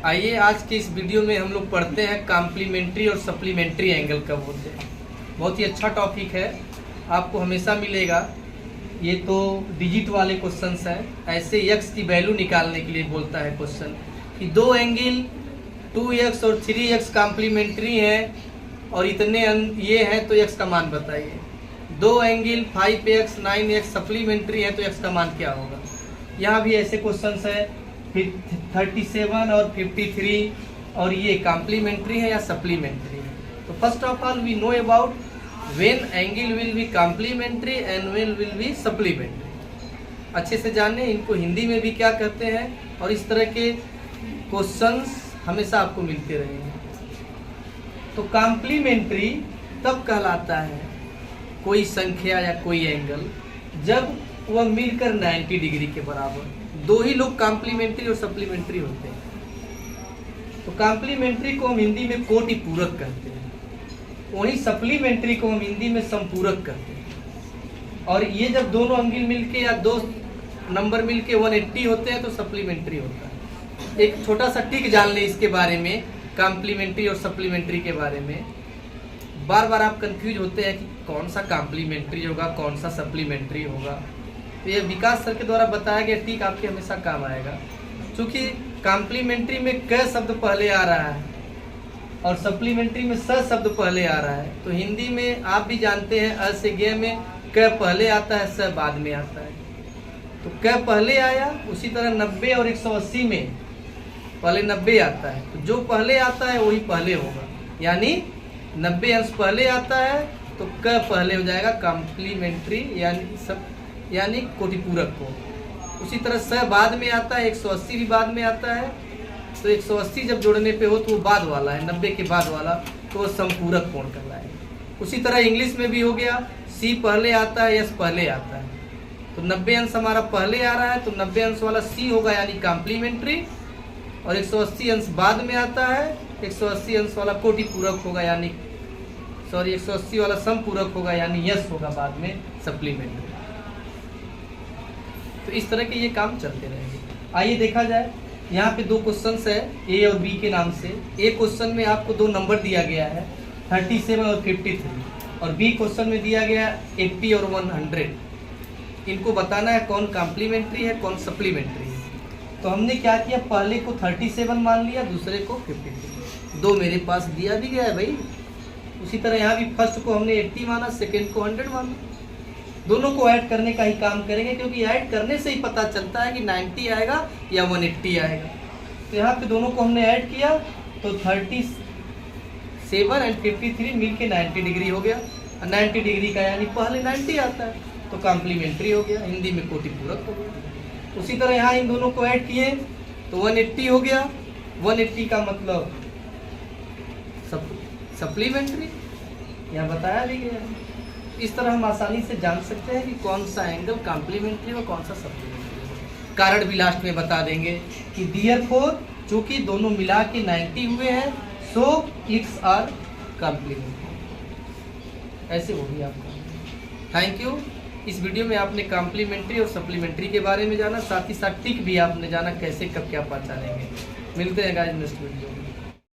आइए आज के इस वीडियो में हम लोग पढ़ते हैं कॉम्प्लीमेंट्री और सप्लीमेंट्री एंगल कब होते हैं। बहुत ही अच्छा टॉपिक है, आपको हमेशा मिलेगा। ये तो डिजिट वाले क्वेश्चंस हैं। ऐसे x की वैल्यू निकालने के लिए बोलता है क्वेश्चन कि दो एंगल 2x और 3x कॉम्प्लीमेंट्री हैं और इतने ये हैं तो x का मान बताइए। दो एंगल 5x 9x सप्लीमेंट्री हैं तो x का मान क्या होगा। यहाँ भी ऐसे क्वेश्चंस है 37 और 53 और ये कॉम्प्लीमेंट्री है या सप्लीमेंट्री है। तो first of all we know about when angle will be complementary and when will be supplementary. अच्छे से जाने इनको हिंदी में भी क्या कहते हैं और इस तरह के क्वेश्चंस हमेशा आपको मिलते रहेंगे। तो कॉम्प्लीमेंट्री तब कहलाता है कोई संख्या या कोई एंगल जब वह मिलकर 90 डिग्री के बराबर। दो ही लोग कॉम्प्लीमेंट्री और सप्लीमेंट्री होते हैं। तो कॉम्प्लीमेंट्री को हम हिंदी में कोटि पूरक कहते हैं, वहीं सप्लीमेंट्री को हम हिंदी में समपूरक कहते हैं। और ये जब दोनों एंगल मिलके या दो नंबर मिलके 180 होते हैं तो सप्लीमेंट्री होता है। एक छोटा सा टिक जान ले इसके बारे में, कॉम्प्लीमेंट्री और सप्लीमेंट्री के बारे में। बार बार आप कंफ्यूज होते हैं कि कौन सा कॉम्प्लीमेंट्री होगा कौन सा सप्लीमेंट्री होगा। तो ये विकास सर के द्वारा बताया गया टिक आपके हमेशा काम आएगा। क्योंकि कॉम्प्लीमेंट्री में क शब्द पहले आ रहा है और सप्लीमेंट्री में स शब्द पहले आ रहा है। तो हिंदी में आप भी जानते हैं अ से ग में क पहले आता है, स बाद में आता है। तो क पहले आया, उसी तरह 90 और 180 में पहले 90 आता है। तो जो पहले आता है वही पहले होगा, यानी 90 अंश पहले आता है तो क पहले हो जाएगा कॉम्प्लीमेंट्री यानी कोटिपूरक को। उसी तरह स बाद में आता है, 180 भी बाद में आता है। तो 180 जब जोड़ने पे हो तो वो बाद वाला है, 90 के बाद वाला, तो वो समपूरक कोण कहलाएगा। उसी तरह इंग्लिश में भी हो गया, सी पहले आता है, एस पहले आता है। तो 90 अंश हमारा पहले आ रहा है तो 90 अंश वाला सी होगा यानी कॉम्प्लीमेंट्री, और 180 अंश बाद में आता है, 180 अंश वाला कोटिपूरक होगा यानी 180 वाला समपूरक होगा यानी यस होगा बाद में सप्लीमेंट्री। तो इस तरह के ये काम चलते रहेंगे। आइए देखा जाए, यहाँ पे दो क्वेश्चंस है ए और बी के नाम से। ए क्वेश्चन में आपको दो नंबर दिया गया है 37 और 53, और बी क्वेश्चन में दिया गया 80 और 100। इनको बताना है कौन कॉम्प्लीमेंट्री है कौन सप्लीमेंट्री है। तो हमने क्या किया, पहले को 37 मान लिया, दूसरे को 53। दो मेरे पास दिया भी गया है भाई। उसी तरह यहाँ भी फर्स्ट को हमने 80 माना, सेकेंड को 100 माना। दोनों को ऐड करने का ही काम करेंगे, क्योंकि ऐड करने से ही पता चलता है कि 90 आएगा या 180 आएगा। तो यहाँ पे दोनों को हमने ऐड किया तो 37 और 53 मिलके 90 डिग्री हो गया। 90 डिग्री का यानी पहले 90 आता है तो कॉम्प्लीमेंट्री हो गया, हिंदी में कोटिपूरक हो गया। उसी तरह यहाँ इन दोनों को ऐड किए तो 180 हो गया। 180 का मतलब सप्लीमेंट्री, यहाँ बताया भी गया है। इस तरह हम आसानी से जान सकते हैं कि कौन सा एंगल कॉम्प्लीमेंट्री और कौन सा सप्लीमेंट्री। कारण भी लास्ट में बता देंगे कि देयरफॉर चूंकि दोनों मिला के 90 हुए हैं सो इट्स आर कॉम्प्लीमेंट्री। ऐसे होगी आपका। Thank you. इस वीडियो में आपने कॉम्प्लीमेंट्री और सप्लीमेंट्री के बारे में जाना, साथ ही साथ टिक भी आपने जाना कैसे कब क्या पहचानेंगे। मिलते हैं गाइस नेक्स्ट वीडियो में।